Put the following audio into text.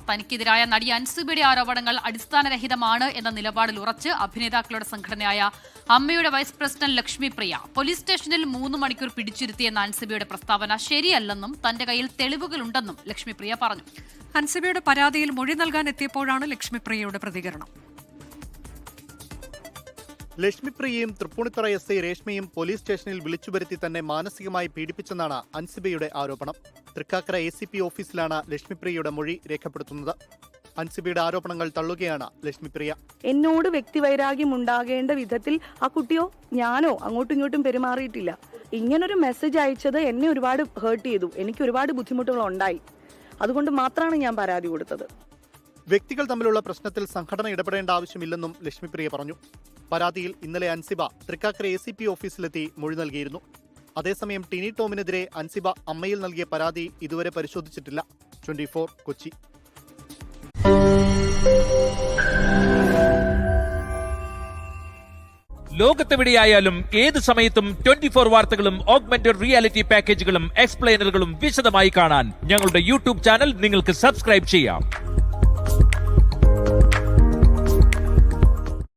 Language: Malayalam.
തനിക്കെതിരായ നടി അൻസിബയുടെ ആരോപണങ്ങൾ അടിസ്ഥാനരഹിതമാണ് എന്ന നിലപാടിൽ ഉറച്ച് അഭിനേതാക്കളുടെ സംഘടനയായ അമ്മയുടെ vice president Lakshmi Priya. Police സ്റ്റേഷനിൽ 3 മണിക്കൂർ പിടിച്ചിരുത്തിയെന്ന അൻസിബയുടെ പ്രസ്താവന ശരിയല്ലെന്നും തന്റെ കയ്യിൽ തെളിവുകളുണ്ടെന്നും ലക്ഷ്മി പ്രിയ പറഞ്ഞു. അൻസിബയുടെ പരാതിയിൽ മൊഴി നൽകാൻ എത്തിയപ്പോഴാണ് ലക്ഷ്മി പ്രിയയുടെ പ്രതികരണം. ലക്ഷ്മിപ്രിയയും തൃപ്പൂണിത്തുറ എസ് ഐ രേഷ്മയും പോലീസ് സ്റ്റേഷനിൽ വിളിച്ചുവരുത്തി തന്നെ മാനസികമായി പീഡിപ്പിച്ചെന്നാണ് അൻസിബയുടെ ആരോപണം. തൃക്കാക്കര ACP ഓഫീസിലാണ് ലക്ഷ്മിപ്രിയയുടെ മൊഴി രേഖപ്പെടുത്തുന്നത്. അൻസിബയുടെ ആരോപണങ്ങൾ തള്ളുകയാണ് ലക്ഷ്മിപ്രിയ. എന്നോട് വ്യക്തിവൈരാഗ്യം ഉണ്ടാകേണ്ട വിധത്തിൽ ആ കുട്ടിയോ ഞാനോ അങ്ങോട്ടും ഇങ്ങോട്ടും പെരുമാറിയിട്ടില്ല. ഇങ്ങനൊരു മെസ്സേജ് അയച്ചത് എന്നെ ഒരുപാട് ഹേർട്ട് ചെയ്തു. എനിക്ക് ഒരുപാട് ബുദ്ധിമുട്ടുകൾ ഉണ്ടായി. അതുകൊണ്ട് മാത്രമാണ് ഞാൻ പരാതി കൊടുത്തത്. വ്യക്തികൾ തമ്മിലുള്ള പ്രശ്നത്തിൽ സംഘടന ഇടപെടേണ്ട ആവശ്യമില്ലെന്നും ലക്ഷ്മിപ്രിയ പറഞ്ഞു. പരാതിയിൽ ഇന്നലെ അൻസിബ തൃക്കാക്കര ACP ഓഫീസിലെത്തി മൊഴി നൽകിയിരുന്നു. അതേസമയം ടിനി ടോമിനെതിരെ അൻസിബ അമ്മയിൽ നൽകിയ പരാതി ഇതുവരെ പരിശോധിച്ചിട്ടില്ല. 24 കൊച്ചി. ലോകത്തെവിടെയായാലും ഏത് സമയത്തും 24 വാർത്തകളും ഓഗ്മെന്റഡ് റിയാലിറ്റി പാക്കേജുകളും എക്സ്പ്ലെയിനറുകളും വിശദമായി കാണാൻ ഞങ്ങളുടെ YouTube ചാനൽ നിങ്ങൾക്ക് സബ്സ്ക്രൈബ് ചെയ്യാം.